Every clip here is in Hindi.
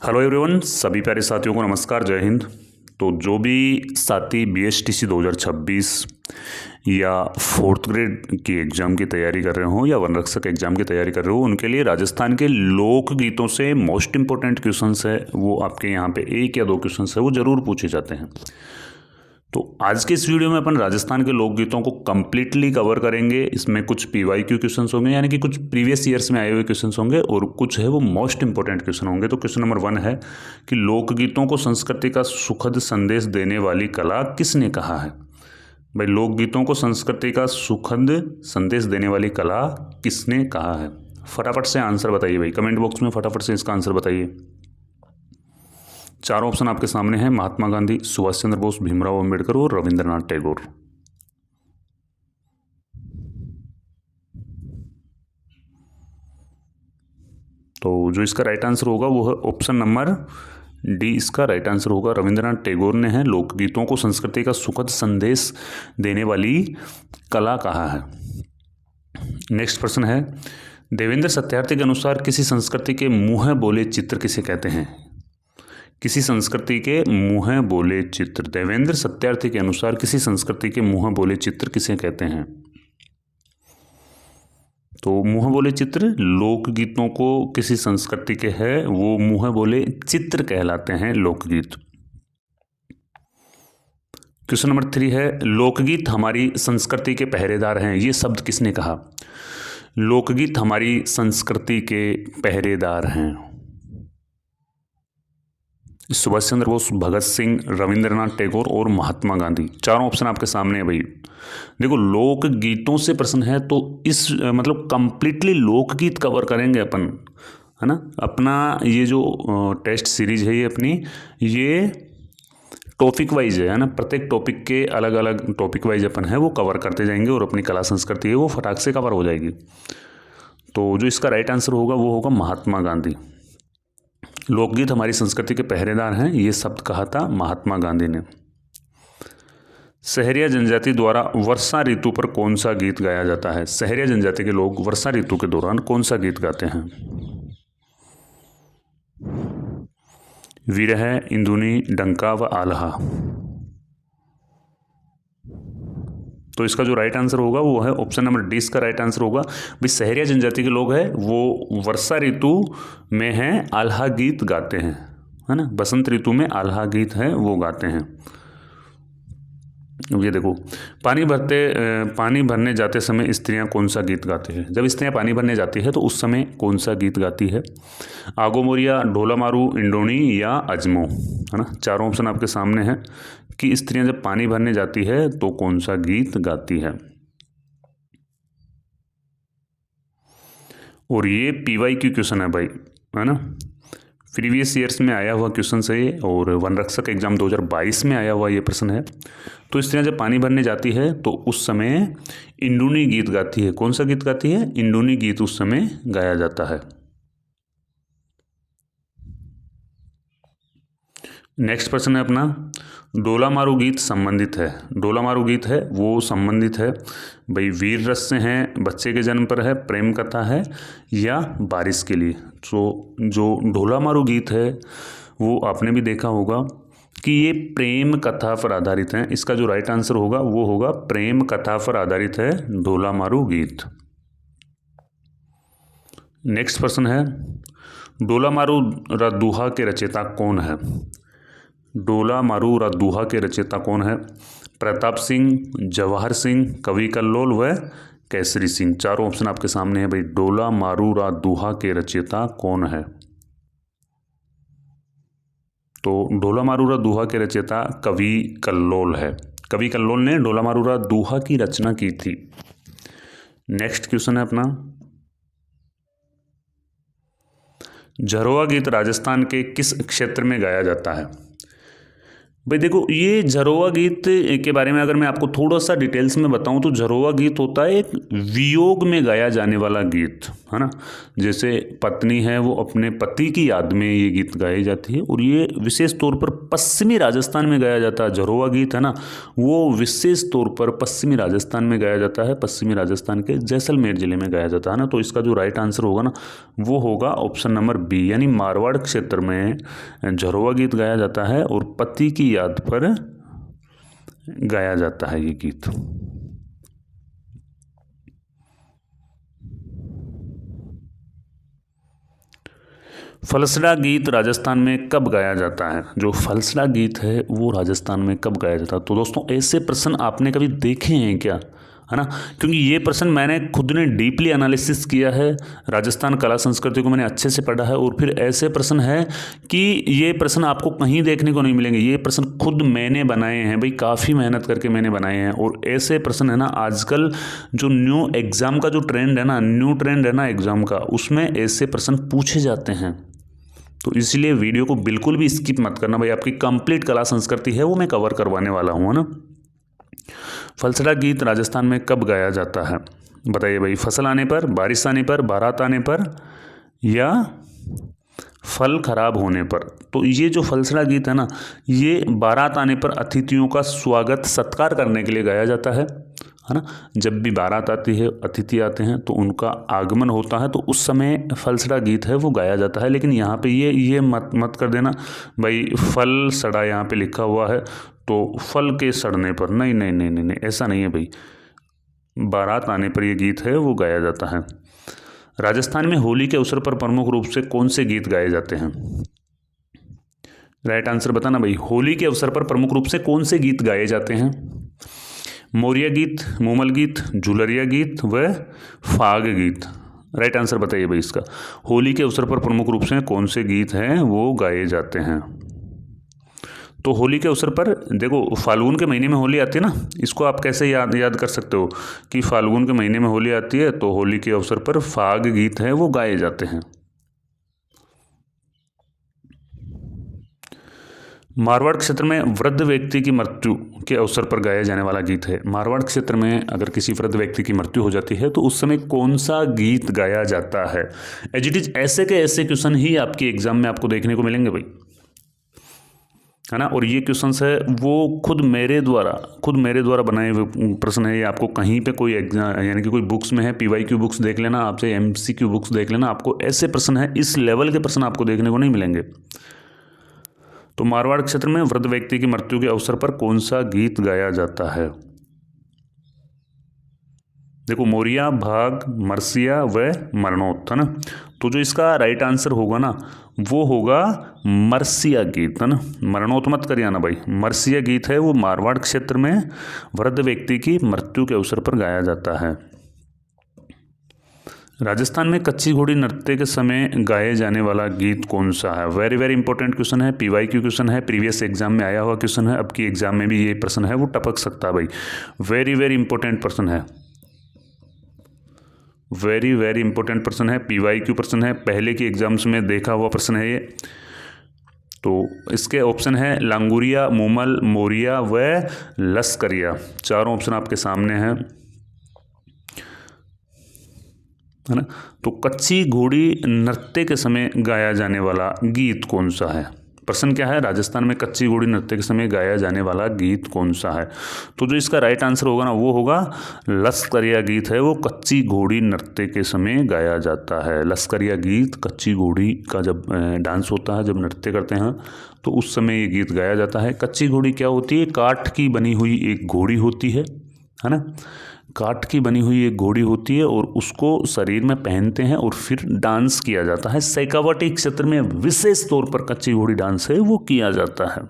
हेलो एवरीवन, सभी प्यारे साथियों को नमस्कार, जय हिंद। तो जो भी साथी BSTC 2026 या फोर्थ ग्रेड की एग्ज़ाम की तैयारी कर रहे हो या वनरक्षक एग्ज़ाम की तैयारी कर रहे हो, उनके लिए राजस्थान के लोकगीतों से मोस्ट इंपॉर्टेंट क्वेश्चंस है वो आपके यहाँ पे एक या दो क्वेश्चंस है वो ज़रूर पूछे जाते हैं। तो आज के इस वीडियो में अपन राजस्थान के लोकगीतों को कंप्लीटली कवर करेंगे। इसमें कुछ PYQ क्वेश्चंस होंगे, यानी कि कुछ प्रीवियस ईयर्स में आए हुए क्वेश्चंस होंगे, और कुछ है वो मोस्ट इंपॉर्टेंट क्वेश्चन होंगे। तो क्वेश्चन नंबर 1 है कि लोकगीतों को संस्कृति का सुखद संदेश देने वाली कला किसने कहा है। भाई, लोकगीतों को संस्कृति का सुखद संदेश देने वाली कला किसने कहा है? फटाफट से आंसर बताइए भाई, कमेंट बॉक्स में फटाफट से इसका आंसर बताइए। चारों ऑप्शन आपके सामने हैं: महात्मा गांधी, सुभाष चंद्र बोस, भीमराव अंबेडकर और रविंद्रनाथ टैगोर। तो जो इसका राइट आंसर होगा वो है ऑप्शन नंबर डी, इसका राइट आंसर होगा। रविंद्रनाथ टैगोर ने है लोकगीतों को संस्कृति का सुखद संदेश देने वाली कला कहा है। नेक्स्ट प्रश्न है, देवेंद्र सत्यार्थी के अनुसार किसी संस्कृति के मुँह बोले चित्र किसे कहते हैं? किसी संस्कृति के मुँह बोले चित्र, देवेंद्र सत्यार्थी के अनुसार किसी संस्कृति के मुँह बोले चित्र किसे कहते हैं? तो मुँह बोले चित्र लोकगीतों को किसी संस्कृति के है वो मुँह बोले चित्र कहलाते हैं लोकगीत। क्वेश्चन नंबर 3 है, लोकगीत हमारी संस्कृति के पहरेदार हैं, ये शब्द किसने कहा? लोकगीत हमारी संस्कृति के पहरेदार हैं। सुभाष चंद्र बोस, भगत सिंह, रविंद्रनाथ टैगोर और महात्मा गांधी। चारों ऑप्शन आपके सामने है भाई। देखो, लोकगीतों से प्रश्न है तो इस मतलब कंप्लीटली लोकगीत कवर करेंगे अपन, है ना। अपना ये जो टेस्ट सीरीज है ये अपनी ये टॉपिक वाइज है ना। प्रत्येक टॉपिक के अलग अलग टॉपिक वाइज अपन है वो कवर करते जाएंगे और अपनी कला संस्कृति है वो फटाक से कवर हो जाएगी। तो जो इसका राइट आंसर होगा वो होगा महात्मा गांधी। लोकगीत हमारी संस्कृति के पहरेदार हैं, ये शब्द कहा था महात्मा गांधी ने। सहरिया जनजाति द्वारा वर्षा ऋतु पर कौन सा गीत गाया जाता है? सहरिया जनजाति के लोग वर्षा ऋतु के दौरान कौन सा गीत गाते हैं? विरह, इंदुनी, डंका व आल्हा। तो इसका जो राइट आंसर होगा वो है ऑप्शन नंबर डी, इसका राइट आंसर होगा। भाई, सहरिया जनजाति के लोग हैं वो वर्षा ऋतु में हैं आल्हा गीत गाते हैं, है ना। बसंत ऋतु में आल्हा गीत है वो गाते हैं। ये देखो, पानी भरने जाते समय स्त्रियां कौन सा गीत गाती है? जब स्त्रियां पानी भरने जाती है तो उस समय कौन सा गीत गाती है? आगो मोरिया, ढोला मारू, इंडोनी या अजमो, है ना। चारों ऑप्शन आपके सामने हैं कि स्त्रियां जब पानी भरने जाती है तो कौन सा गीत गाती है। और ये PYQ क्वेश्चन है भाई, है ना। प्रीवियस ईयर्स में आया हुआ क्वेश्चन है ये, और वनरक्षक एग्जाम 2022 में आया हुआ ये प्रश्न है। तो स्त्रियां जब पानी भरने जाती है तो उस समय इंडूनी गीत गाती है। कौन सा गीत गाती है? इंडूनी गीत उस समय गाया जाता है। नेक्स्ट प्रश्न है अपना, डोला मारू गीत संबंधित है। डोला मारू गीत है वो संबंधित है भाई वीर रस से हैं, बच्चे के जन्म पर है, प्रेम कथा है या बारिश के लिए। तो जो ढोला मारू गीत है वो आपने भी देखा होगा कि ये प्रेम कथा पर आधारित है। इसका जो राइट आंसर होगा वो होगा प्रेम कथा पर आधारित है ढोला मारू गीत। नेक्स्ट प्रश्न है, डोला मारू रा दूहा के रचयिता कौन है? डोला मारू रा दूहा के रचयिता कौन है? प्रताप सिंह, जवाहर सिंह, कवि कल्लोल व केसरी सिंह। चारों ऑप्शन आपके सामने है भाई। डोला मारू रा दूहा के रचयिता कौन है? तो डोला मारू रा दूहा के रचयिता कवि कल्लोल है। कवि कल्लोल ने डोला मारू रा दूहा की रचना की थी। नेक्स्ट क्वेश्चन है अपना, झरोआ गीत राजस्थान के किस क्षेत्र में गाया जाता है? भाई देखो, ये झरोवा गीत के बारे में अगर मैं आपको थोड़ा सा डिटेल्स में बताऊं तो झरोवा गीत होता है एक वियोग में गाया जाने वाला गीत, है ना। जैसे पत्नी है वो अपने पति की याद में ये गीत गाई जाती है, और ये विशेष तौर पर पश्चिमी राजस्थान में गाया जाता है। झरोवा गीत है ना, वो विशेष तौर पर पश्चिमी राजस्थान में गाया जाता है, पश्चिमी राजस्थान के जैसलमेर जिले में गाया जाता है ना। तो इसका जो राइट आंसर होगा ना वो होगा ऑप्शन नंबर बी, यानी मारवाड़ क्षेत्र में झरोवा गीत गाया जाता है और पति की याद पर गाया जाता है ये गीत। फलसड़ा गीत राजस्थान में कब गाया जाता है? जो फलसड़ा गीत है वो राजस्थान में कब गाया जाता है? तो दोस्तों, ऐसे प्रश्न आपने कभी देखे हैं क्या, है ना? क्योंकि ये प्रश्न मैंने खुद ने डीपली एनालिसिस किया है, राजस्थान कला संस्कृति को मैंने अच्छे से पढ़ा है, और फिर ऐसे प्रश्न है कि ये प्रश्न आपको कहीं देखने को नहीं मिलेंगे। ये प्रश्न खुद मैंने बनाए हैं भाई, काफ़ी मेहनत करके मैंने बनाए हैं। और ऐसे प्रश्न है ना, आजकल जो न्यू एग्ज़ाम का जो ट्रेंड है ना, न्यू ट्रेंड है ना एग्ज़ाम का, उसमें ऐसे प्रश्न पूछे जाते हैं। तो इसलिए वीडियो को बिल्कुल भी स्किप मत करना भाई, आपकी कंप्लीट कला संस्कृति है वो मैं कवर करवाने वाला हूँ, है ना। फलसड़ा गीत राजस्थान में कब गाया जाता है? बताइए भाई, फसल आने पर, बारिश आने पर, बारात आने पर, या फल खराब होने पर? तो ये जो फलसड़ा गीत है ना, ये बारात आने पर अतिथियों का स्वागत सत्कार करने के लिए गाया जाता है ना। जब भी बारात आती है, अतिथि आते हैं तो उनका आगमन होता है, तो उस समय फलसड़ा गीत है वो गाया जाता है। लेकिन यहाँ पे ये मत कर देना भाई, फल सड़ा यहाँ पे लिखा हुआ है तो फल के सड़ने पर, नहीं नहीं नहीं नहीं नहीं, ऐसा नहीं है भाई। बारात आने पर ये गीत है वो गाया जाता है। राजस्थान में होली के अवसर पर प्रमुख रूप से कौन से गीत गाए जाते हैं? राइट आंसर बताना भाई, होली के अवसर पर प्रमुख रूप से कौन से गीत गाए जाते हैं? मोरिया गीत, मूमल गीत, जुलरिया गीत व फाग गीत। राइट आंसर बताइए भाई इसका। होली के अवसर पर प्रमुख रूप से कौन से गीत हैं वो गाए जाते हैं? तो होली के अवसर पर देखो, फाल्गुन के महीने में होली आती है ना, इसको आप कैसे याद कर सकते हो कि फाल्गुन के महीने में होली आती है, तो होली के अवसर पर फाग गीत है वो गाए जाते हैं। मारवाड़ क्षेत्र में वृद्ध व्यक्ति की मृत्यु के अवसर पर गाया जाने वाला गीत है। मारवाड़ क्षेत्र में अगर किसी वृद्ध व्यक्ति की मृत्यु हो जाती है तो उस समय कौन सा गीत गाया जाता है? एज इट इज ऐसे के ऐसे क्वेश्चन ही आपके एग्जाम में आपको देखने को मिलेंगे भाई, है ना। और ये क्वेश्चंस है वो खुद मेरे द्वारा बनाए हुए प्रश्न है। ये आपको कहीं पे कोई एग्जाम यानी कि कोई बुक्स में है, PYQ बुक्स देख लेना, आपसे MCQ बुक्स देख लेना, आपको ऐसे प्रश्न है, इस लेवल के प्रश्न आपको देखने को नहीं मिलेंगे। तो मारवाड़ क्षेत्र में वृद्ध व्यक्ति की मृत्यु के अवसर पर कौन सा गीत गाया जाता है? देखो, मोरिया, भाग, मरसिया व मरणोत, है ना। तो जो इसका राइट आंसर होगा ना वो होगा मरसिया गीत, है ना। मरणोत मत करिए ना भाई, मरसिया गीत है वो मारवाड़ क्षेत्र में वृद्ध व्यक्ति की मृत्यु के अवसर पर गाया जाता है। राजस्थान में कच्ची घोड़ी नृत्य के समय गाए जाने वाला गीत कौन सा है? वेरी वेरी इंपॉर्टेंट क्वेश्चन है, PYQ क्वेश्चन है, प्रीवियस एग्जाम में आया हुआ क्वेश्चन है, अब की एग्जाम में भी ये प्रश्न है वो टपक सकता है भाई। वेरी वेरी इंपॉर्टेंट प्रश्न है, वेरी वेरी इंपॉर्टेंट प्रश्न है, PYQ प्रश्न है, पहले की एग्जाम्स में देखा हुआ प्रश्न है ये। तो इसके ऑप्शन है लांगुरिया, मूमल, मोरिया व लश्करिया। चारों ऑप्शन आपके सामने हैं, है ना। तो कच्ची घोड़ी नृत्य के समय गाया जाने वाला गीत कौन सा है? प्रश्न क्या है? राजस्थान में कच्ची घोड़ी नृत्य के समय गाया जाने वाला गीत कौन सा है? तो जो इसका राइट आंसर होगा ना वो होगा लश्करिया गीत है वो कच्ची घोड़ी नृत्य के समय गाया जाता है। लश्करिया गीत कच्ची घोड़ी का जब डांस होता है, जब नृत्य करते हैं तो उस समय ये गीत गाया जाता है। कच्ची घोड़ी क्या होती है? काठ की बनी हुई एक घोड़ी होती है ना। काठ की बनी हुई एक घोड़ी होती है और उसको शरीर में पहनते हैं और फिर डांस किया जाता है। शेखावटी क्षेत्र में विशेष तौर पर कच्ची घोड़ी डांस है वो किया जाता है।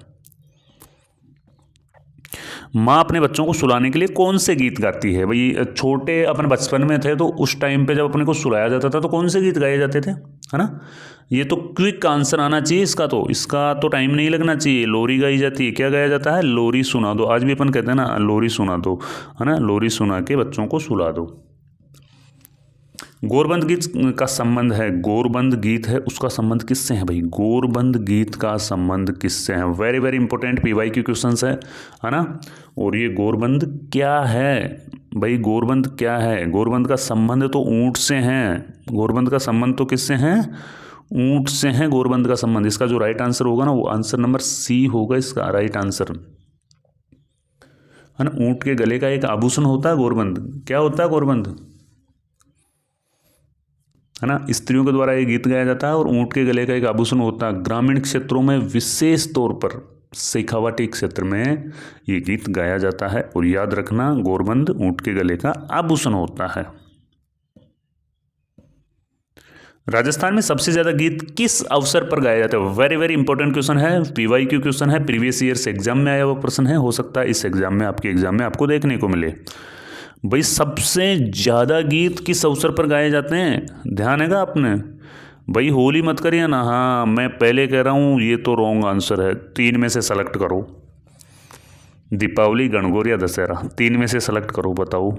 माँ अपने बच्चों को सुलाने के लिए कौन से गीत गाती है? भाई छोटे अपन बचपन में थे तो उस टाइम पे जब अपने को सुलाया जाता था तो कौन से गीत गाए जाते थे, है ना। ये तो क्विक आंसर आना चाहिए इसका तो टाइम नहीं लगना चाहिए। लोरी गाई जाती है। क्या गाया जाता है? लोरी सुना दो। आज भी अपन कहते हैं ना लोरी सुना दो, है ना। लोरी सुना के बच्चों को सुला दो। गोरबंद गीत का संबंध है, गोरबंद गीत है उसका संबंध किससे है भाई? गोरबंद गीत का संबंध किससे है? Very very important PYQ questions है ना। और ये गोरबंद क्या है भाई? गोरबंद क्या है? गोरबंद का संबंध तो ऊंट से है। गोरबंद का संबंध तो किससे है? ऊंट से है गोरबंद का संबंध। इसका जो राइट आंसर होगा ना वो आंसर नंबर C होगा इसका राइट आंसर, है ना। ऊंट के गले का एक आभूषण होता है गोरबंद। क्या होता है गोरबंद, है ना। स्त्रियों के द्वारा ये गीत गाया जाता है और ऊंट के गले का एक आभूषण होता है। ग्रामीण क्षेत्रों में विशेष तौर पर शेखावाटी क्षेत्र में ये गीत गाया जाता है। और याद रखना गोरबंद ऊंट के गले का आभूषण होता है। राजस्थान में सबसे ज्यादा गीत किस अवसर पर गाया जाता है? वेरी वेरी इंपॉर्टेंट क्वेश्चन है, PYQ क्वेश्चन है, प्रीवियस ईयर्स एग्जाम में आया हुआ प्रश्न है। हो सकता है इस एग्जाम में, आपके एग्जाम में आपको देखने को मिले। भाई सबसे ज्यादा गीत किस अवसर पर गाए जाते हैं? ध्यान है आपने? भाई होली मत करिए ना। हाँ मैं पहले कह रहा हूँ ये तो रॉन्ग आंसर है। 3 में से सेलेक्ट करो, दीपावली, गणगौर या दशहरा। 3 में से सेलेक्ट करो, बताओ,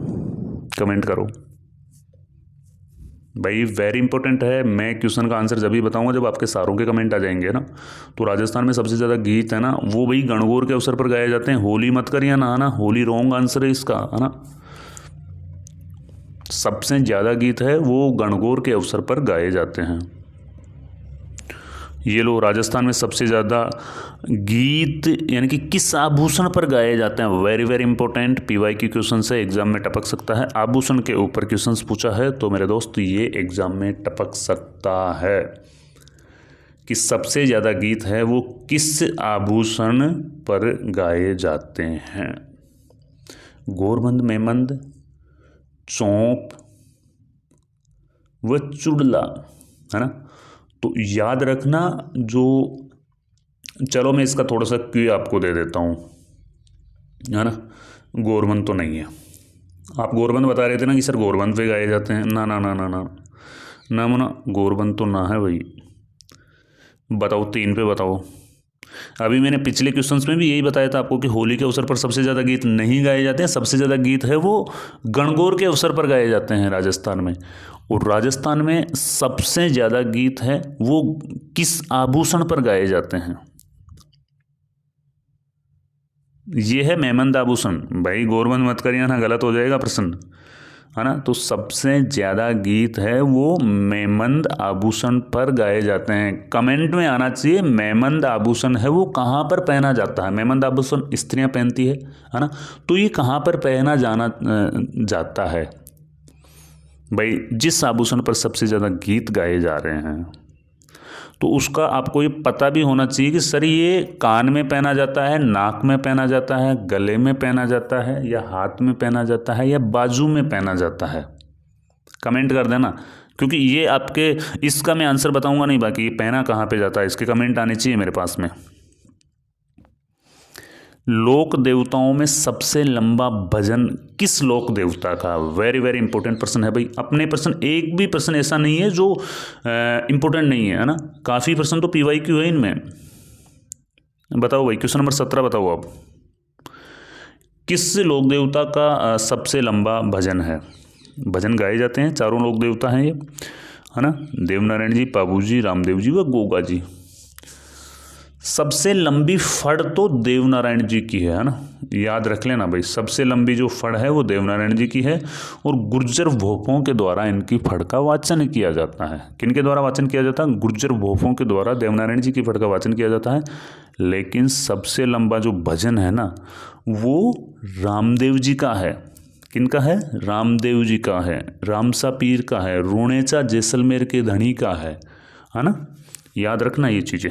कमेंट करो भाई। वेरी इंपॉर्टेंट है। मैं क्वेश्चन का आंसर जब भी बताऊंगा जब आपके सारों के कमेंट आ जाएंगे ना। तो राजस्थान में सबसे ज़्यादा गीत है ना वो भाई गणगौर के अवसर पर गाए जाते हैं। होली मत करिए ना, है ना। होली रॉन्ग आंसर है इसका, है ना। सबसे ज़्यादा गीत है वो गणगौर के अवसर पर गाए जाते हैं। ये लो, राजस्थान में सबसे ज़्यादा गीत यानी कि किस आभूषण पर गाए जाते हैं? Very very important PYQ question से एग्जाम में टपक सकता है। आभूषण के ऊपर क्वेश्चंस पूछा है तो मेरे दोस्त ये एग्जाम में टपक सकता है कि सबसे ज़्यादा गीत है वो किस आभूषण पर गाए जाते हैं? गोरबंद, मेमंद, चौंप व चुड़ला, है ना। तो याद रखना जो, चलो मैं इसका थोड़ा सा क्यू आपको दे देता हूँ, है ना। गोरबंद तो नहीं है। आप गोरबंद बता रहे थे ना कि सर गोरबंद पे गाए जाते हैं। ना ना ना ना ना ना ना, गोरबंद तो ना है भाई। बताओ 3 पे बताओ। अभी मैंने पिछले क्वेश्चंस में भी यही बताया था आपको कि होली के अवसर पर सबसे ज़्यादा गीत नहीं गाए जाते हैं। सबसे ज़्यादा गीत है वो गणगौर के अवसर पर गाए जाते हैं राजस्थान में। और राजस्थान में सबसे ज़्यादा गीत है वो किस आभूषण पर गाए जाते हैं? ये है मेमंद आभूषण। भाई गोरबंद मत करिए ना, गलत हो जाएगा प्रश्न, है ना। तो सबसे ज़्यादा गीत है वो मेमंद आभूषण पर गाए जाते हैं। कमेंट में आना चाहिए मेमंद आभूषण है वो कहाँ पर पहना जाता है। मेमंद आभूषण स्त्रियां पहनती है ना। तो ये कहाँ पर पहना जाता है? भाई जिस आभूषण पर सबसे ज़्यादा गीत गाए जा रहे हैं तो उसका आपको ये पता भी होना चाहिए कि सर ये कान में पहना जाता है, नाक में पहना जाता है, गले में पहना जाता है, या हाथ में पहना जाता है, या बाजू में पहना जाता है। कमेंट कर देना, क्योंकि ये आपके, इसका मैं आंसर बताऊंगा नहीं, बाकी पहना कहाँ पे जाता है इसके कमेंट आने चाहिए मेरे पास में। लोक देवताओं में सबसे लंबा भजन किस लोक देवता का? वेरी वेरी इंपॉर्टेंट प्रश्न है भाई। अपने प्रश्न, एक भी प्रश्न ऐसा नहीं है जो इंपॉर्टेंट नहीं है ना। काफ़ी प्रश्न तो PYQ है इनमें। बताओ भाई, क्वेश्चन नंबर 17 बताओ आप। किस लोक देवता का सबसे लंबा भजन है? भजन गाए जाते हैं, चारों लोक देवता हैं ये, है ना। देवनारायण जी, पाबू जी, रामदेव जी व गोगा जी। सबसे लंबी फड़ तो देवनारायण जी की है ना। याद रख लेना भाई, सबसे लंबी जो फड़ है वो देवनारायण जी की है। और गुर्जर भोपों के द्वारा इनकी फड़ का वाचन किया जाता है। किनके द्वारा वाचन किया जाता है? गुर्जर भोपों के द्वारा देवनारायण जी की फड़ का वाचन किया जाता है। लेकिन सबसे लंबा जो भजन है ना वो रामदेव जी का है। किनका है? रामदेव जी का है, रामसा पीर का है, रूणेचा जैसलमेर के धनी का है ना। याद रखना ये चीज़ें।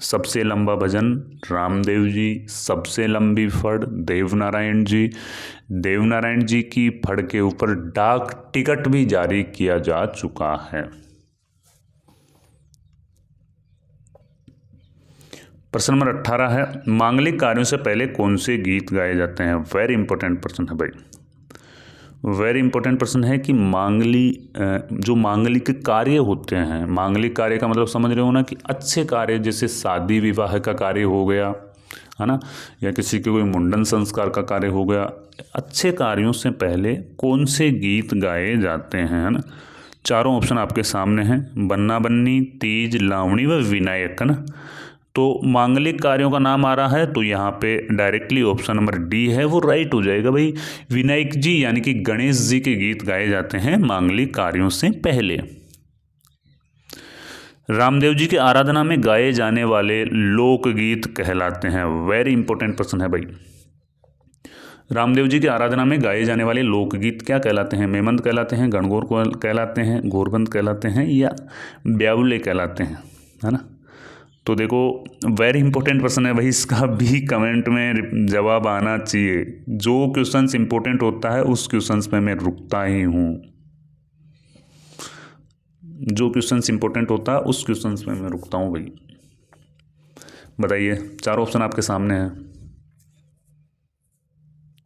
सबसे लंबा भजन रामदेव जी, सबसे लंबी फड़ देवनारायण जी। देवनारायण जी की फड़ के ऊपर डाक टिकट भी जारी किया जा चुका है। प्रश्न नंबर 18 है, मांगलिक कार्यों से पहले कौन से गीत गाए जाते हैं? वेरी इंपॉर्टेंट प्रश्न है भाई, वेरी इंपॉर्टेंट प्रश्न है कि जो मांगलिक कार्य होते हैं, मांगलिक कार्य का मतलब समझ रहे हो ना कि अच्छे कार्य, जैसे शादी विवाह का कार्य हो गया, है ना, या किसी के कोई मुंडन संस्कार का कार्य हो गया, अच्छे कार्यों से पहले कौन से गीत गाए जाते हैं, है ना। चारों ऑप्शन आपके सामने हैं, बन्ना बन्नी, तीज, लावणी व विनायक, है ना। तो मांगलिक कार्यों का नाम आ रहा है तो यहाँ पे डायरेक्टली ऑप्शन नंबर डी है वो राइट हो जाएगा भाई। विनायक जी यानी कि गणेश जी के गीत गाए जाते हैं मांगलिक कार्यों से पहले। रामदेव जी की आराधना में गाए जाने वाले लोकगीत कहलाते हैं, वेरी इंपॉर्टेंट प्रश्न है भाई। रामदेव जी की आराधना में गाए जाने वाले लोकगीत क्या कहलाते हैं? मेमंद कहलाते हैं, गणगौर कहलाते हैं, गोरबंद कहलाते हैं या ब्यावले कहलाते हैं, है ना। तो देखो वेरी इंपॉर्टेंट प्रश्न है भाई, इसका भी कमेंट में जवाब आना चाहिए। जो क्वेश्चंस इंपॉर्टेंट होता है उस क्वेश्चंस में मैं रुकता ही हूँ, जो क्वेश्चंस इंपॉर्टेंट होता है उस क्वेश्चंस में मैं रुकता हूँ भाई। बताइए, चारों ऑप्शन आपके सामने हैं।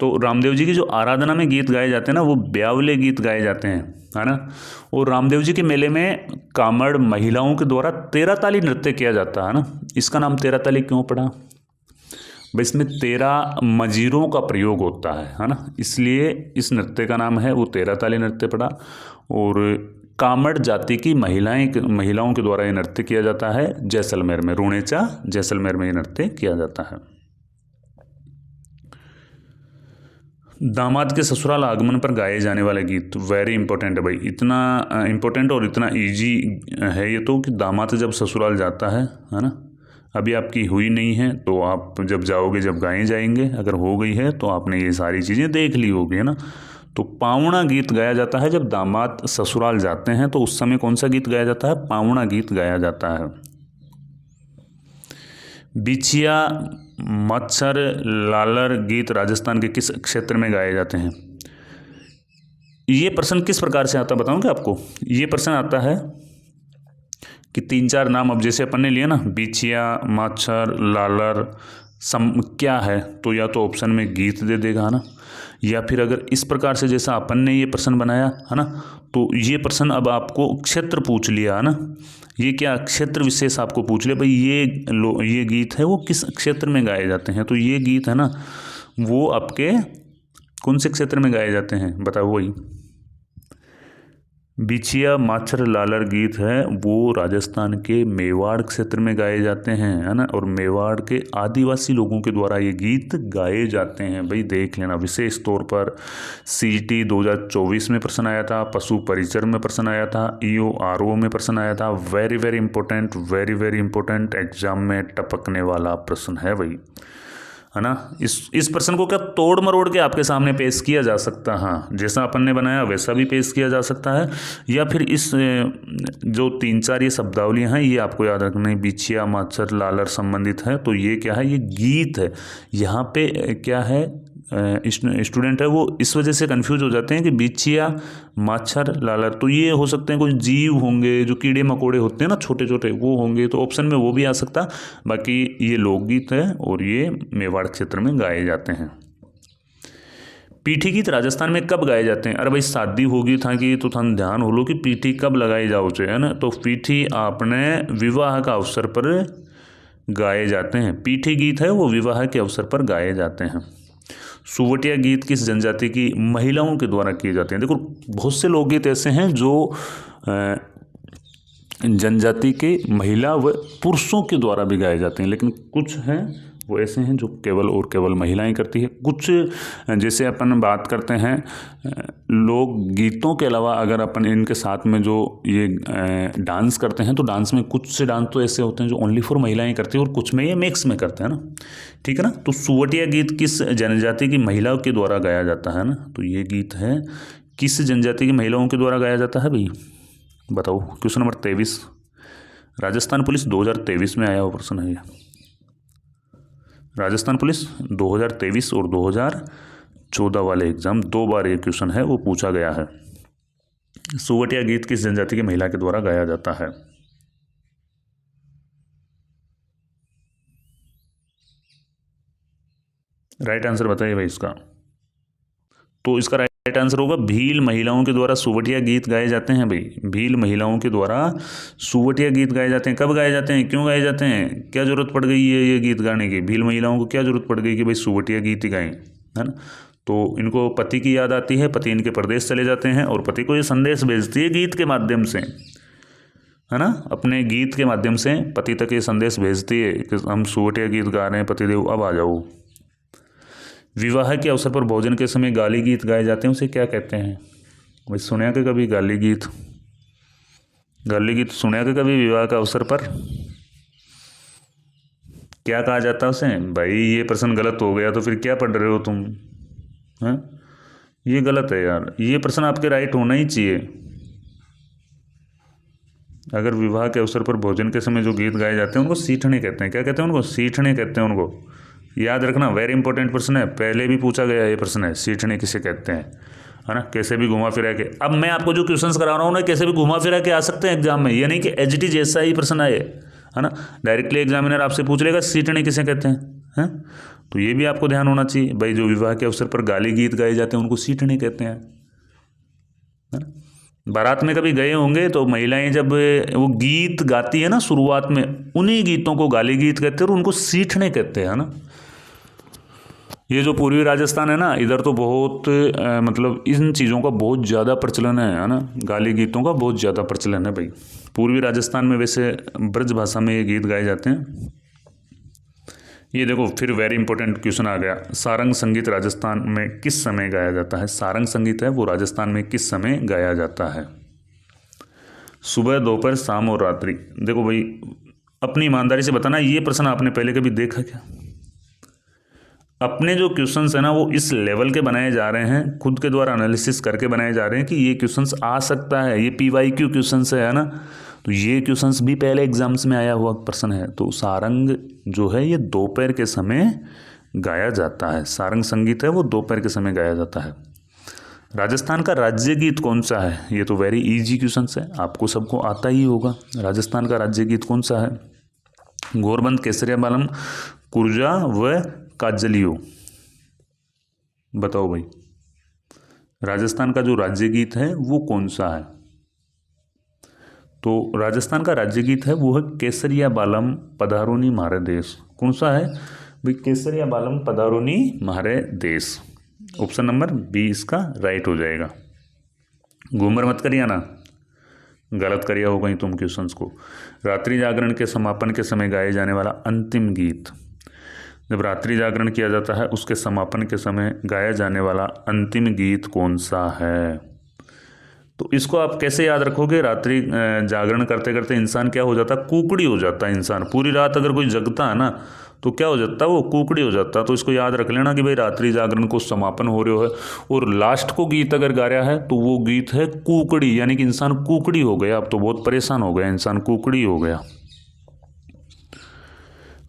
तो रामदेव जी की जो आराधना में गीत गाए जाते हैं ना वो ब्यावले गीत गाए जाते हैं, है ना। और रामदेव जी के मेले में कामड़ महिलाओं के द्वारा 13 ताली नृत्य किया जाता है ना। इसका नाम 13 ताली क्यों पड़ा भाई? इसमें 13 मजीरों का प्रयोग होता है ना, इसलिए इस नृत्य का नाम है वो 13 ताली नृत्य पड़ा। और कामड़ जाति की महिलाओं के द्वारा ये नृत्य किया जाता है जैसलमेर में, रुणेचा जैसलमेर में ये नृत्य किया जाता है। दामाद के ससुराल आगमन पर गाए जाने वाले गीत, वेरी इंपॉर्टेंट है भाई। इतना इंपॉर्टेंट और इतना इजी है ये तो कि दामाद जब ससुराल जाता है ना। अभी आपकी हुई नहीं है तो आप जब जाओगे जब गाए जाएंगे, अगर हो गई है तो आपने ये सारी चीज़ें देख ली होगी, है ना। तो पावणा गीत गाया जाता है जब दामाद ससुराल जाते हैं, तो उस समय कौन सा गीत गाया जाता है? पावणा गीत गाया जाता है। बिछिया, मच्छर, लालर गीत राजस्थान के किस क्षेत्र में गाए जाते हैं? ये प्रश्न किस प्रकार से आता है बताऊं क्या आपको? ये प्रश्न आता है कि 3-4 नाम, अब जैसे अपन ने लिया ना, बिछिया, मच्छर, लालर, क्या है, तो या तो ऑप्शन में गीत दे देगा, है ना। या फिर अगर इस प्रकार से जैसा अपन ने ये प्रश्न बनाया है ना, तो ये प्रश्न अब आपको क्षेत्र पूछ लिया, है ना। ये क्या क्षेत्र विशेष आपको पूछ लिया भाई, ये गीत है वो किस क्षेत्र में गाए जाते हैं। तो ये गीत है ना वो आपके कौन से क्षेत्र में गाए जाते हैं बताओ। वही बिछिया, माछर, लालर गीत है वो राजस्थान के मेवाड़ क्षेत्र में गाए जाते हैं, है ना। और मेवाड़ के आदिवासी लोगों के द्वारा ये गीत गाए जाते हैं भाई, देख लेना। विशेष तौर पर CET 2024 में प्रश्न आया था, पशु परिचर में प्रश्न आया था, EORO में प्रश्न आया था। Very very important, very very important, exam में टपकने वाला प्रश्न है भाई, है ना। इस प्रश्न को क्या तोड़ मरोड़ के आपके सामने पेश किया जा सकता है, हाँ, जैसा अपन ने बनाया वैसा भी पेश किया जा सकता है। या फिर इस जो 3-4 ये शब्दावलियाँ हैं ये आपको याद रखना है। बिछिया, माछर, लालर संबंधित है तो ये क्या है? ये गीत है। यहाँ पे क्या है, स्टूडेंट है वो इस वजह से कंफ्यूज हो जाते हैं कि बिछिया, माछर, लालर, तो ये हो सकते हैं कुछ जीव होंगे, जो कीड़े मकोड़े होते हैं ना छोटे छोटे, वो होंगे, तो ऑप्शन में वो भी आ सकता। बाकी ये लोकगीत है और ये मेवाड़ क्षेत्र में गाए जाते हैं। पीठी गीत राजस्थान में कब गाए जाते हैं? अरे भाई शादी होगी था कि तो थान ध्यान हो लो कि पीठी कब लगाई जाओ चाहिए, है ना। तो पीठी आपने विवाह का अवसर पर गाए जाते हैं। पीठी गीत है वो विवाह के अवसर पर गाए जाते हैं। सुवटिया गीत किस जनजाति की महिलाओं के द्वारा किए जाते हैं? देखो बहुत से लोकगीत ऐसे हैं जो जनजाति के महिला व पुरुषों के द्वारा भी गाए जाते हैं, लेकिन कुछ हैं वो ऐसे हैं जो केवल और केवल महिलाएं करती है। कुछ जैसे अपन बात करते हैं लोक गीतों के अलावा, अगर अपन इनके साथ में जो ये डांस करते हैं तो डांस में कुछ से डांस तो ऐसे होते हैं जो ओनली फॉर महिलाएं करती हैं और कुछ में ये मिक्स में करते हैं ना, ठीक है ना। तो सुवटिया गीत किस जनजाति की महिलाओं के द्वारा गाया जाता है ना, तो ये गीत है किस जनजाति की महिलाओं के द्वारा गाया जाता है भाई बताओ। क्वेश्चन नंबर 23 राजस्थान पुलिस 2023 में आया हुआ प्रश्न है ये। राजस्थान पुलिस 2023 और 2014 वाले एग्जाम 2 बार ये क्वेश्चन है वो पूछा गया है। सुवटिया गीत किस जनजाति की महिला के द्वारा गाया जाता है? राइट आंसर बताइए भाई इसका। तो इसका राइट आंसर होगा भील महिलाओं के द्वारा सुवटिया गीत गाए जाते हैं भाई। भील महिलाओं के द्वारा सुवटिया गीत गाए जाते हैं। कब गाए जाते हैं, क्यों गाए जाते हैं, क्या जरूरत पड़ गई है ये गीत गाने की? भील महिलाओं को क्या जरूरत पड़ गई कि भाई सुवटिया गीत ही गाएं, है ना। तो इनको पति की याद आती है, पति इनके परदेश चले जाते हैं और पति को ये संदेश भेजती है गीत के माध्यम से, है ना, अपने गीत के माध्यम से पति तक ये संदेश भेजती है कि हम सुवटिया गीत गा रहे हैं, पतिदेव अब आ जाओ। विवाह के अवसर पर भोजन के समय गाली गीत गाए जाते हैं, उसे क्या कहते हैं भाई? सुना के कभी गाली गीत? गाली गीत सुना के कभी विवाह के अवसर पर? क्या कहा जाता है उसे? भाई ये प्रश्न गलत हो गया तो फिर क्या पढ़ रहे हो तुम, हैं? ये गलत है यार, ये प्रश्न आपके राइट होना ही चाहिए। अगर विवाह के अवसर पर भोजन के समय जो गीत गाए जाते हैं उनको सीठने कहते हैं। क्या कहते हैं उनको? सीठने कहते हैं उनको। याद रखना, वेरी इंपॉर्टेंट प्रश्न है, पहले भी पूछा गया ये प्रश्न है, सीठने किसे कहते हैं, है ना। कैसे भी घुमा फिरा के, अब मैं आपको जो क्वेश्चंस करा रहा हूँ ना, कैसे भी घुमा फिरा के आ सकते हैं एग्जाम में, ये नहीं कि एच टी जैसा ही प्रश्न आए, है ना। डायरेक्टली एग्जामिनर आपसे पूछ लेगा सीठने किसे कहते हैं, तो ये भी आपको ध्यान होना चाहिए भाई। जो विवाह के अवसर पर गाली गीत गाए जाते हैं उनको सीठने कहते हैं, है ना। बारात में कभी गए होंगे तो महिलाएं जब वो गीत गाती है ना शुरुआत में, उन्हीं गीतों को गाली गीत कहते हैं और उनको सीठने कहते हैं, है ना। ये जो पूर्वी राजस्थान है ना, इधर तो बहुत मतलब इन चीज़ों का बहुत ज़्यादा प्रचलन है ना। गाली गीतों का बहुत ज़्यादा प्रचलन है भाई पूर्वी राजस्थान में। वैसे ब्रज भाषा में ये गीत गाए जाते हैं। ये देखो फिर वेरी इंपॉर्टेंट क्वेश्चन आ गया, सारंग संगीत राजस्थान में किस समय गाया जाता है? सारंग संगीत है वो राजस्थान में किस समय गाया जाता है? सुबह, दोपहर, शाम और रात्रि। देखो भाई अपनी ईमानदारी से बताना, ये प्रश्न आपने पहले कभी देखा क्या? अपने जो क्वेश्चंस है ना वो इस लेवल के बनाए जा रहे हैं, खुद के द्वारा एनालिसिस करके बनाए जा रहे हैं कि ये क्वेश्चंस आ सकता है, ये PYQ क्वेश्चंस है ना। तो ये क्वेश्चंस भी पहले एग्जाम्स में आया हुआ प्रश्न है। तो सारंग जो है ये दोपहर के समय गाया जाता है, सारंग संगीत है वो दोपहर के समय गाया जाता है। राजस्थान का राज्य गीत कौन सा है? ये तो वेरी इजी क्वेश्चंस है, आपको सबको आता ही होगा। राजस्थान का राज्य गीत कौन सा है? गोरबंद, केसरिया बालम, कुर्जा व काजलियो। बताओ भाई राजस्थान का जो राज्य गीत है वो कौन सा है? तो राजस्थान का राज्य गीत है वो है केसरिया बालम पधारोनी म्हारे देश। कौन सा है भाई? केसरिया बालम पधारोनी म्हारे देश। ऑप्शन नंबर बी इसका राइट हो जाएगा। घूमर मत करिए ना, गलत करिए हो कहीं तुम क्वेश्चंस को। रात्रि जागरण के समापन के समय गाए जाने वाला अंतिम गीत, जब रात्रि जागरण किया जाता है उसके समापन के समय गाया जाने वाला अंतिम गीत कौन सा है? तो इसको आप कैसे याद रखोगे? रात्रि जागरण करते करते इंसान क्या हो जाता है? कुकड़ी हो जाता है इंसान। पूरी रात अगर कोई जगता है ना तो क्या हो जाता है? वो कुकड़ी हो जाता है। तो इसको याद रख लेना कि भाई रात्रि जागरण को समापन हो रहा है और लास्ट को गीत अगर गा रहा है तो वो गीत है कुकड़ी, यानी कि इंसान कुकड़ी हो गया। अब तो बहुत परेशान हो गया इंसान, कुकड़ी हो गया।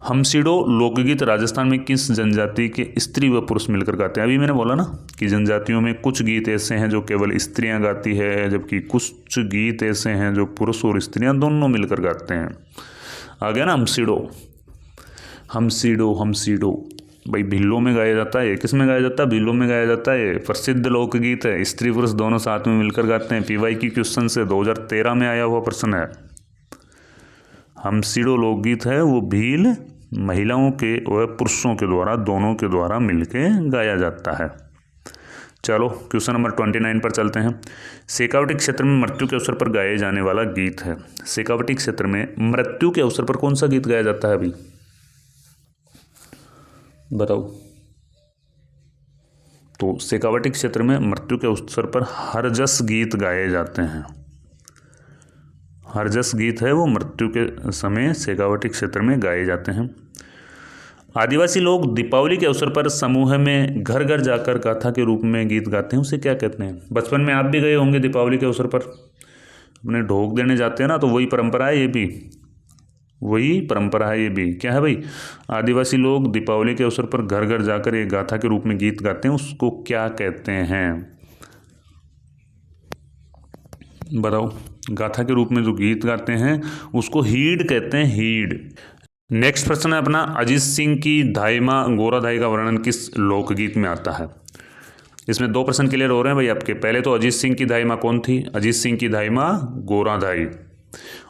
हमसीडो लोकगीत राजस्थान में किस जनजाति के स्त्री व पुरुष मिलकर गाते हैं? अभी मैंने बोला ना कि जनजातियों में कुछ गीत ऐसे हैं जो केवल स्त्रियां गाती है, जबकि कुछ गीत ऐसे हैं जो पुरुष और स्त्रियां दोनों मिलकर गाते हैं। आ गया ना हमसीडो। हमसीडो हमसीडो भाई भिल्लो में गाया जाता है। किस में गाया जाता है? भिल्लो में गाया जाता है। प्रसिद्ध लोकगीत है, स्त्री पुरुष दोनों साथ में मिलकर गाते हैं। PYQ क्वेश्चन से 2013 में आया हुआ प्रश्न है। हमसीडो लोकगीत है वो भील महिलाओं के व पुरुषों के द्वारा, दोनों के द्वारा मिलके गाया जाता है। चलो क्वेश्चन नंबर 29 पर चलते हैं। शेखावटी क्षेत्र में मृत्यु के अवसर पर गाए जाने वाला गीत है। शेखावटी क्षेत्र में मृत्यु के अवसर पर कौन सा गीत गाया जाता है अभी? बताओ। तो शेखावटी क्षेत्र में मृत्यु के अवसर पर हरजस गीत गाए जाते हैं। हरजस गीत है वो मृत्यु के समय शेखावटी क्षेत्र में गाए जाते हैं। आदिवासी लोग दीपावली के अवसर पर समूह में घर घर जाकर गाथा के रूप में गीत गाते हैं, उसे क्या कहते हैं? बचपन में आप भी गए होंगे दीपावली के अवसर पर, अपने ढोक देने जाते हैं ना, तो वही परंपरा है ये भी, वही परंपरा है ये भी। क्या है भाई? आदिवासी लोग दीपावली के अवसर पर घर घर जाकर एक गाथा के रूप में गीत गाते हैं, उसको क्या कहते हैं? बताओ। गाथा के रूप में जो गीत गाते हैं उसको हीड कहते हैं, हीड। नेक्स्ट प्रश्न है अपना, अजीत सिंह की धाइमा गोराधाई का वर्णन किस लोकगीत में आता है? इसमें 2 प्रश्न क्लियर हो रहे हैं भाई आपके। पहले तो अजीत सिंह की धाइमा कौन थी? अजीत सिंह की धाइमा गोराधाई।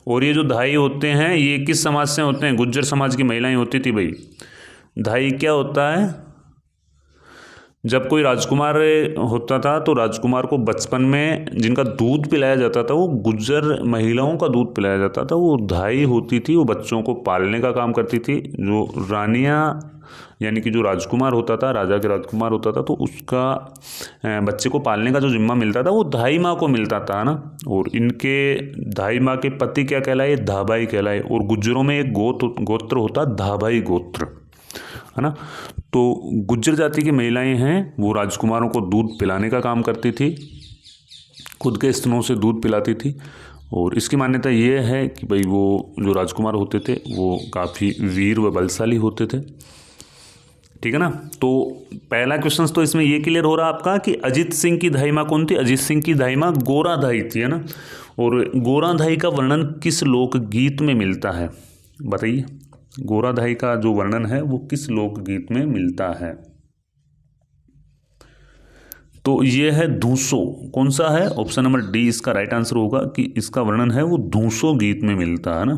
और ये जो धाई होते हैं ये किस समाज से होते हैं? गुज्जर समाज की महिलाएं होती थी भाई। धाई क्या होता है? जब कोई राजकुमार होता था तो राजकुमार को बचपन में जिनका दूध पिलाया जाता था वो गुज्जर महिलाओं का दूध पिलाया जाता था। वो धाई होती थी, वो बच्चों को पालने का काम करती थी। जो रानियाँ यानी कि जो राजकुमार होता था, राजा के राजकुमार होता था, तो उसका बच्चे को पालने का जो जिम्मा मिलता था वो धाई माँ को मिलता था ना। और इनके धाई माँ के पति क्या कहलाए? धाबाई कहलाए। और गुज्जरों में एक गोत्र होता धाबाई गोत्र, है ना। तो गुज्जर जाति की महिलाएं हैं वो राजकुमारों को दूध पिलाने का काम करती थी, खुद के स्तनों से दूध पिलाती थी। और इसकी मान्यता ये है कि भाई वो जो राजकुमार होते थे वो काफ़ी वीर व बलशाली होते थे, ठीक है ना। तो पहला क्वेश्चन तो इसमें ये क्लियर हो रहा आपका कि अजीत सिंह की धाई माँ कौन थी? अजीत सिंह की धाई माँ गोराधाई थी, है ना। और गोराधाई का वर्णन किस लोकगीत में मिलता है? बताइए, गोराधाई का जो वर्णन है वो किस लोकगीत में मिलता है? तो ये है धूसो। कौन सा है? ऑप्शन नंबर डी इसका राइट आंसर होगा कि इसका वर्णन है वो धूसो गीत में मिलता है ना।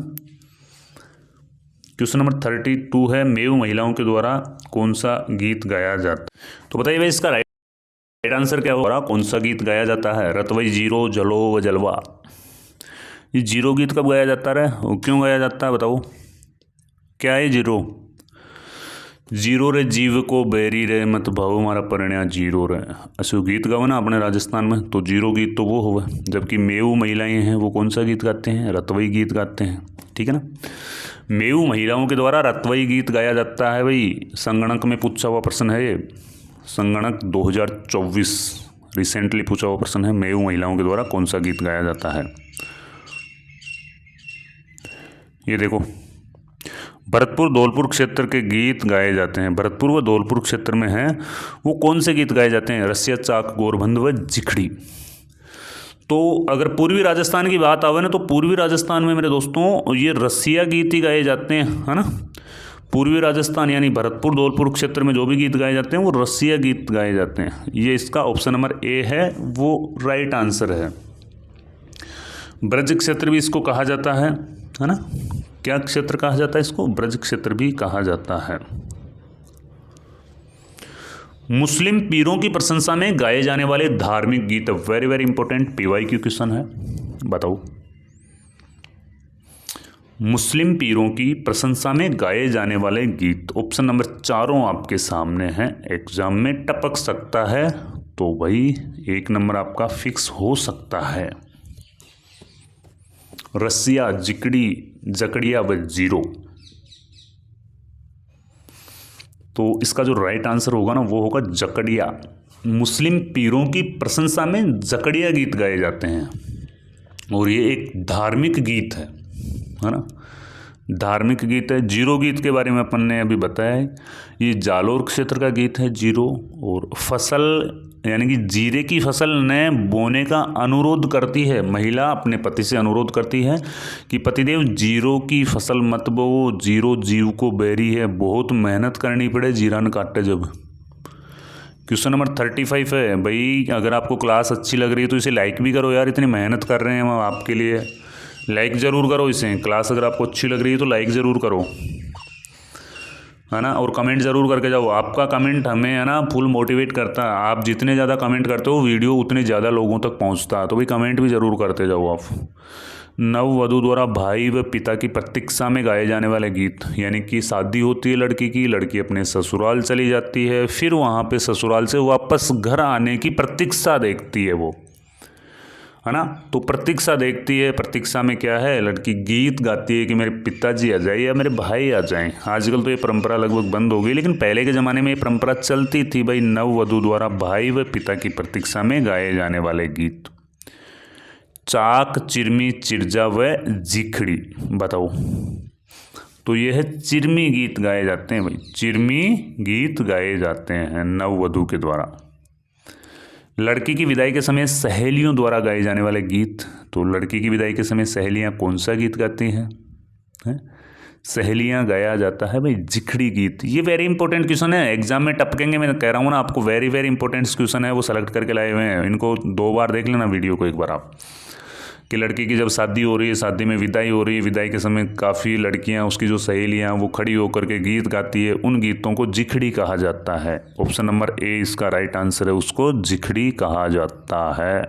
क्वेश्चन नंबर 32 है, मेव महिलाओं के द्वारा कौन सा गीत गाया जाता? तो बताइए भाई इसका राइट आंसर क्या होगा? कौन सा गीत गाया जाता है? रतवई जीरो जलो व जलवा। ये जीरो गीत कब गाया जाता है और क्यों गाया जाता है बताओ? क्या है जीरो? जीरो रे जीव को बैरी रे मत भाव हमारा परिणया जीरो रे। ऐसे गीत गाओ ना अपने राजस्थान में तो जीरो गीत तो वो हुआ। जबकि मेऊ महिलाएं हैं वो कौन सा गीत गाते हैं? रतवई गीत गाते हैं, ठीक है ना। मेऊ महिलाओं के द्वारा रतवई गीत गाया जाता है। भाई संगणक में पूछा हुआ प्रश्न है ये, संगणक 2024 रिसेंटली पूछा हुआ प्रश्न है, मेऊ महिलाओं के द्वारा कौन सा गीत गाया जाता है? ये देखो, भरतपुर धौलपुर क्षेत्र के गीत गाए जाते हैं। भरतपुर व धौलपुर क्षेत्र में हैं वो कौन से गीत गाए जाते हैं? रसिया चाक गोरभंद व जिखड़ी। तो अगर पूर्वी राजस्थान की बात आवे ना तो पूर्वी राजस्थान में मेरे दोस्तों ये रसिया गीत ही गाए जाते हैं, है ना। पूर्वी राजस्थान यानी भरतपुर धौलपुर क्षेत्र में जो भी गीत गाए जाते हैं वो रसिया गीत गाए जाते हैं। ये इसका ऑप्शन नंबर ए है वो राइट आंसर है। ब्रज क्षेत्र भी इसको कहा जाता है ना। क्या क्षेत्र कहा जाता है इसको? ब्रज क्षेत्र भी कहा जाता है। मुस्लिम पीरों की प्रशंसा में गाए जाने वाले धार्मिक गीत, very very important PYQ question है, बताओ। मुस्लिम पीरों की प्रशंसा में गाए जाने वाले गीत, ऑप्शन नंबर चारों आपके सामने हैं, एग्जाम में टपक सकता है तो भाई 1 नंबर आपका फिक्स हो सकता है। रसिया, जिकड़ी, जकड़िया व जीरो। तो इसका जो राइट आंसर होगा ना वो होगा जकड़िया। मुस्लिम पीरों की प्रशंसा में जकड़िया गीत गाए जाते हैं और ये एक धार्मिक गीत है ना। धार्मिक गीत है। जीरो गीत के बारे में अपन ने अभी बताया है, ये जालोर क्षेत्र का गीत है जीरो। और फसल यानी कि जीरे की फसल ने बोने का अनुरोध करती है, महिला अपने पति से अनुरोध करती है कि पतिदेव जीरो की फसल मत बो, जीरो जीव को बैरी है, बहुत मेहनत करनी पड़े जीरा न काटे जब। क्वेश्चन नंबर 35 है। भाई अगर आपको क्लास अच्छी लग रही है तो इसे लाइक भी करो यार, इतनी मेहनत कर रहे हैं हम आपके लिए, लाइक ज़रूर करो इसे। क्लास अगर आपको अच्छी लग रही है तो लाइक ज़रूर करो, है ना। और कमेंट ज़रूर करके जाओ, आपका कमेंट हमें है ना फुल मोटिवेट करता है। आप जितने ज़्यादा कमेंट करते हो वीडियो उतने ज़्यादा लोगों तक पहुंचता है, तो भाई कमेंट भी ज़रूर करते जाओ आप। नववधु द्वारा भाई व पिता की प्रतीक्षा में गाए जाने वाले गीत, यानी कि शादी होती है लड़की की, लड़की अपने ससुराल चली जाती है, फिर वहाँ पे ससुराल से वापस घर आने की प्रतीक्षा देखती है वो, है ना। तो प्रतीक्षा देखती है, प्रतीक्षा में क्या है, लड़की गीत गाती है कि मेरे पिताजी आ जाए या मेरे भाई आ जाएं। आजकल तो ये परंपरा लगभग बंद हो गई, लेकिन पहले के ज़माने में ये परंपरा चलती थी भाई, नववधु द्वारा भाई व पिता की प्रतीक्षा में गाए जाने वाले गीत। चाक, चिरमी, चिरजा व जिखड़ी, बताओ। तो ये है चिरमी गीत गाए जाते हैं भाई, चिरमी गीत गाए जाते हैं नववधु के द्वारा। लड़की की विदाई के समय सहेलियों द्वारा गाए जाने वाले गीत, तो लड़की की विदाई के समय सहेलियां कौन सा गीत गाती हैं? सहेलियां गाया जाता है भाई जिखड़ी गीत। ये वेरी इंपॉर्टेंट क्वेश्चन है, एग्जाम में टपकेंगे, मैं कह रहा हूँ ना आपको, वेरी वेरी इंपॉर्टेंट क्वेश्चन है, वो सेलेक्ट करके लाए हुए हैं। इनको 2 बार देख लेना वीडियो को, एक बार आप कि लड़की की जब शादी हो रही है, शादी में विदाई हो रही है, विदाई के समय काफ़ी लड़कियां, उसकी जो सहेलियां, वो खड़ी होकर के गीत गाती है, उन गीतों को जिखड़ी कहा जाता है। ऑप्शन नंबर ए इसका राइट आंसर है, उसको जिखड़ी कहा जाता है।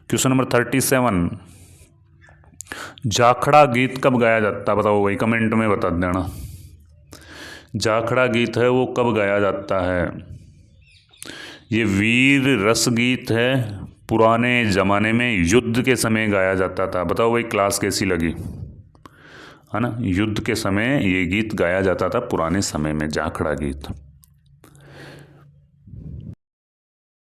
क्वेश्चन नंबर 37, जाखड़ा गीत कब गाया जाता है? बताओ भाई, कमेंट में बता देना। जाखड़ा गीत है वो कब गाया जाता है? ये वीर रस गीत है, पुराने ज़माने में युद्ध के समय गाया जाता था। बताओ भाई, क्लास कैसी लगी, है ना? युद्ध के समय ये गीत गाया जाता था पुराने समय में, जाखड़ा गीत।